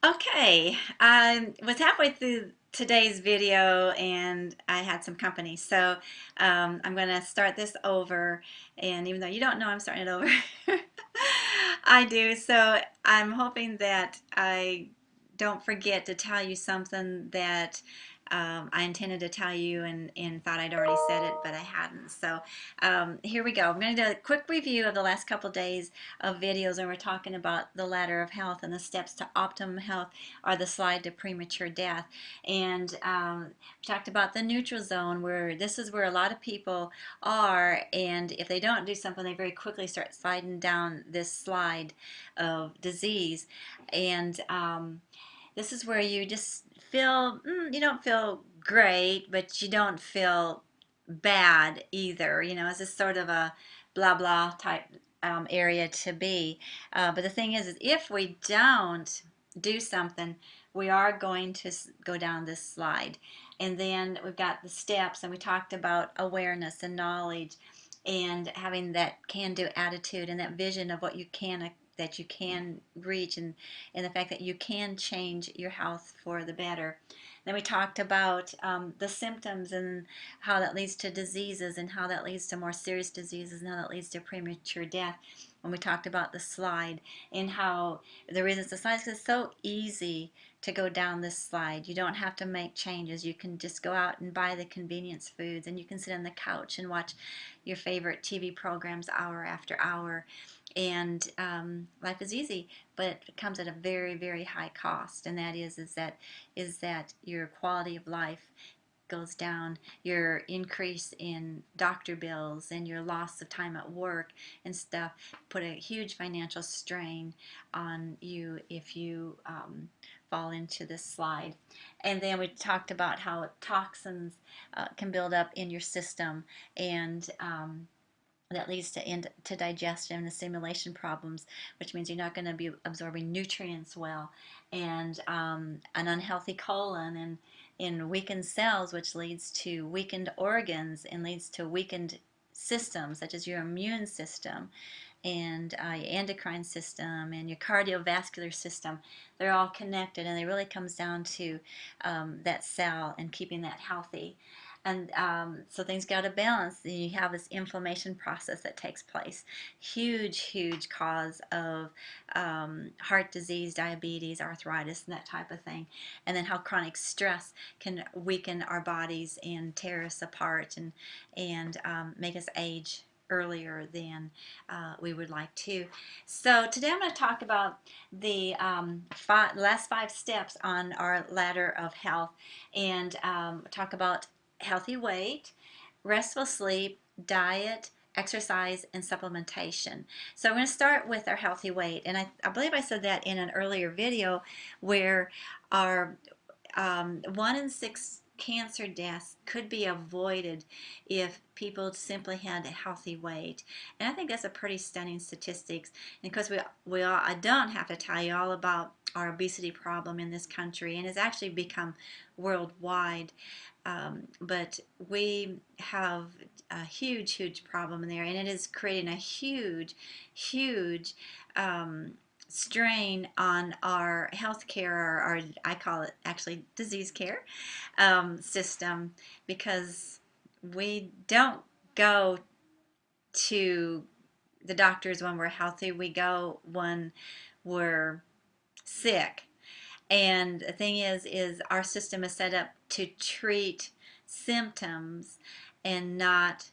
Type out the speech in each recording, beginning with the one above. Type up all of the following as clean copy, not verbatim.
Okay, I was halfway through today's video and I had some company. So I'm going to start this over. And even though you don't know I'm starting it over, I do. So I'm hoping that I don't forget to tell you something that I intended to tell you and thought I'd already said it, but I hadn't. So here we go. I'm going to do a quick review of the last couple days of videos, and we're talking about the ladder of health and the steps to optimum health or the slide to premature death. And we talked about the neutral zone, where this is where a lot of people are, and if they don't do something, they very quickly start sliding down this slide of disease. And this is where you just feel, you don't feel great, but you don't feel bad either. It's just sort of a blah blah type area to be. But the thing is if we don't do something, we are going to go down this slide. And then we've got the steps, and we talked about awareness and knowledge and having that can-do attitude and that vision of what you can that you can reach, and the fact that you can change your health for the better. Then we talked about the symptoms and how that leads to diseases and how that leads to more serious diseases and how that leads to premature death. When we talked about the slide and how the reason it's a slide is because it's so easy to go down this slide. You don't have to make changes. You can just go out and buy the convenience foods, and you can sit on the couch and watch your favorite TV programs hour after hour. And life is easy, but it comes at a very, very high cost, and that is that your quality of life goes down, your increase in doctor bills and your loss of time at work and stuff put a huge financial strain on you if you fall into this slide. And then we talked about how toxins can build up in your system, and that leads to digestion and assimilation problems, which means you're not going to be absorbing nutrients well, and an unhealthy colon and in weakened cells, which leads to weakened organs and leads to weakened systems such as your immune system and your endocrine system and your cardiovascular system. They're all connected, and it really comes down to that cell and keeping that healthy. And so things got to balance. You have this inflammation process that takes place. Huge, huge cause of heart disease, diabetes, arthritis, and that type of thing. And then how chronic stress can weaken our bodies and tear us apart and make us age earlier than we would like to. So today I'm going to talk about the last 5 steps on our ladder of health, and talk about healthy weight, restful sleep, diet, exercise, and supplementation. So I'm going to start with our healthy weight, and I believe I said that in an earlier video, where our 1 in 6 cancer deaths could be avoided if people simply had a healthy weight. And I think that's a pretty stunning statistics. And because I don't have to tell you all about our obesity problem in this country, and it's actually become worldwide. But we have a huge, huge problem in there, and it is creating a huge, huge strain on our health care, or I call it actually disease care system, because we don't go to the doctors when we're healthy. We go when we're sick. And the thing is our system is set up to treat symptoms and not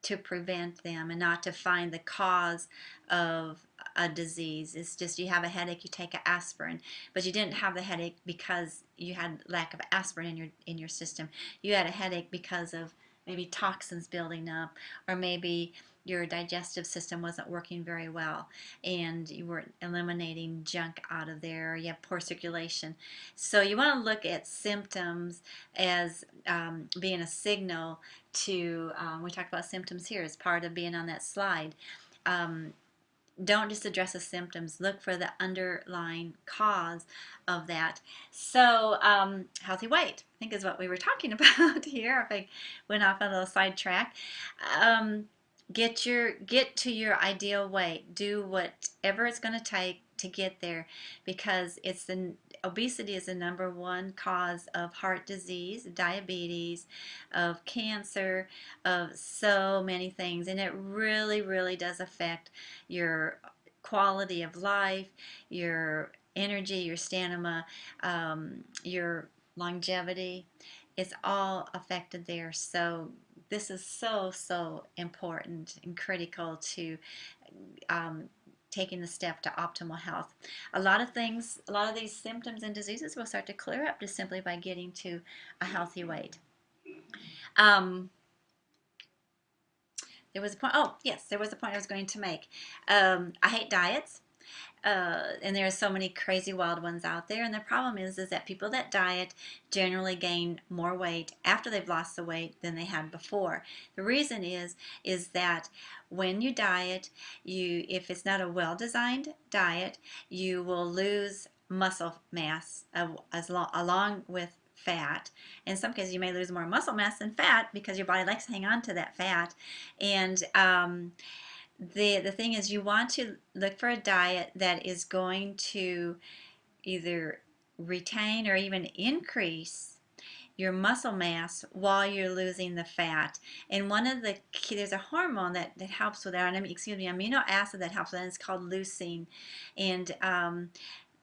to prevent them, and not to find the cause of a disease. It's just you have a headache, you take an aspirin, but you didn't have the headache because you had lack of aspirin in your system. You had a headache because of maybe toxins building up, or maybe your digestive system wasn't working very well and you weren't eliminating junk out of there, or you have poor circulation. So you want to look at symptoms as being a signal to, we talked about symptoms here as part of being on that slide. Um, don't just address the symptoms, look for the underlying cause of that. So healthy weight, I think, is what we were talking about here, if I went off on a little sidetrack. um, get to your ideal weight. Do whatever it's going to take to get there, because obesity is the #1 cause of heart disease, diabetes, of cancer, of so many things, and it really, really does affect your quality of life, your energy, your stamina, your longevity. It's all affected there. So this is so, so important and critical to um, taking the step to optimal health. A lot of these symptoms and diseases will start to clear up just simply by getting to a healthy weight. Um, there was a point. Oh, yes, there was a point I was going to make. I hate diets. And there are so many crazy wild ones out there, and the problem is that people that diet generally gain more weight after they've lost the weight than they had before. The reason is that when you diet, if it's not a well-designed diet, you will lose muscle mass along with fat. In some cases, you may lose more muscle mass than fat because your body likes to hang on to that fat. And the thing is, you want to look for a diet that is going to either retain or even increase your muscle mass while you're losing the fat. And one of the key, there's a hormone that helps with that, amino acid that helps with that, and it's called leucine. And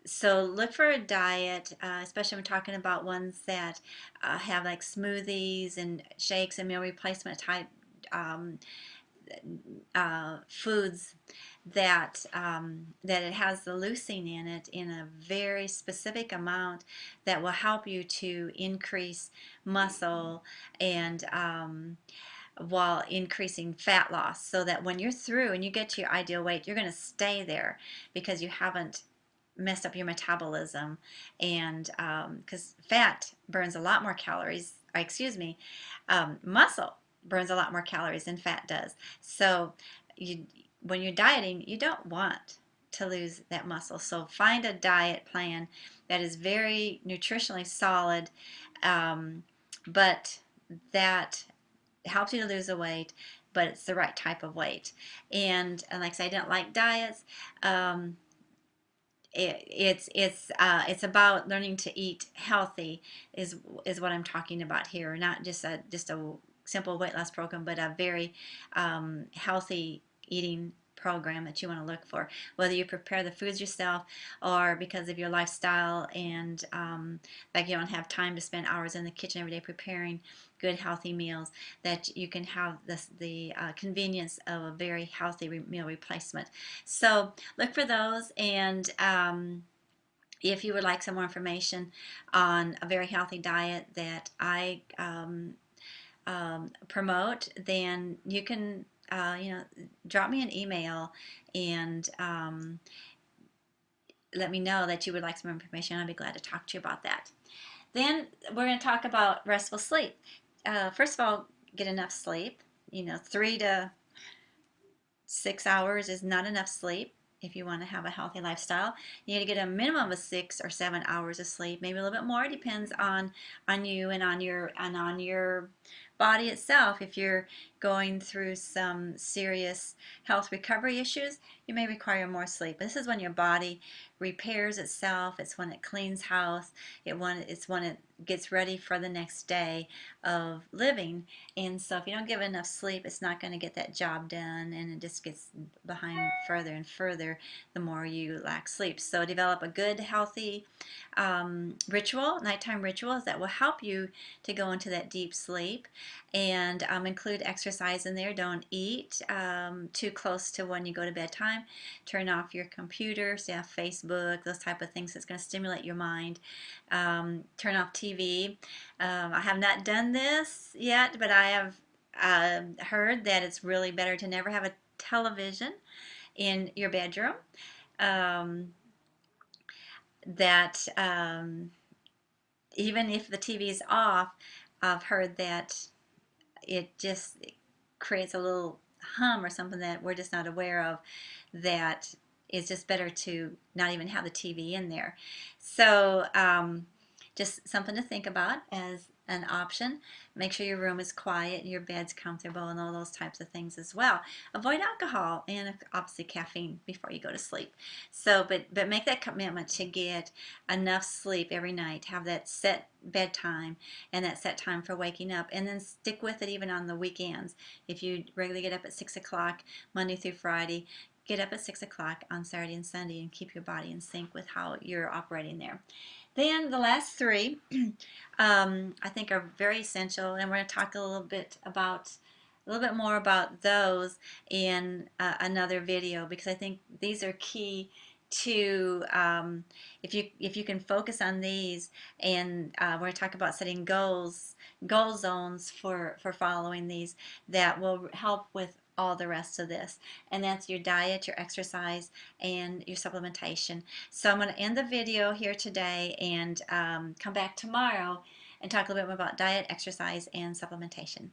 so look for a diet, especially I'm talking about ones that have like smoothies and shakes and meal replacement type um, foods that it has the leucine in it in a very specific amount that will help you to increase muscle and while increasing fat loss, so that when you're through and you get to your ideal weight, you're going to stay there because you haven't messed up your metabolism. And because fat burns a lot more calories, or excuse me, muscle burns a lot more calories than fat does. So when you're dieting, you don't want to lose that muscle. So find a diet plan that is very nutritionally solid, but that helps you to lose the weight, but it's the right type of weight. And like I said, I don't like diets. It's about learning to eat healthy is what I'm talking about here, not just a simple weight loss program, but a very healthy eating program that you want to look for, whether you prepare the foods yourself or because of your lifestyle and like you don't have time to spend hours in the kitchen every day preparing good healthy meals, that you can have the convenience of a very healthy meal replacement. So look for those, and if you would like some more information on a very healthy diet that I promote, then you can drop me an email and let me know that you would like some information. I'd be glad to talk to you about that. Then we're going to talk about restful sleep. First of all, get enough sleep. 3 to 6 hours is not enough sleep if you want to have a healthy lifestyle. You need to get a minimum of 6 or 7 hours of sleep, maybe a little bit more. It depends on you and on your body itself. If you're going through some serious health recovery issues, you may require more sleep. This is when your body repairs itself. It's when it cleans house. It's when it gets ready for the next day of living. And so if you don't give it enough sleep, it's not going to get that job done, and it just gets behind further and further the more you lack sleep. So develop a good, healthy nighttime rituals that will help you to go into that deep sleep, and include exercise in there. Don't eat too close to when you go to bedtime. Turn off your computer, stay off Facebook, those type of things that's going to stimulate your mind. Turn off TV. I have not done this yet, but I have heard that it's really better to never have a television in your bedroom. That even if the TV is off, I've heard that it just creates a little hum or something that we're just not aware of, that it's just better to not even have the TV in there. So just something to think about as an option. Make sure your room is quiet, your bed's comfortable, and all those types of things as well. Avoid alcohol and obviously caffeine before you go to sleep. So, but make that commitment to get enough sleep every night. Have that set bedtime and that set time for waking up, and then stick with it even on the weekends. If you regularly get up at 6 o'clock Monday through Friday, get up at 6 o'clock on Saturday and Sunday and keep your body in sync with how you're operating there. Then the last three I think are very essential, and we're going to talk a little bit more about those in another video, because I think these are key to if you can focus on these, and we're going to talk about setting goal zones for following these, that will help with all the rest of this, and that's your diet, your exercise, and your supplementation. So I'm going to end the video here today and come back tomorrow and talk a little bit more about diet, exercise, and supplementation.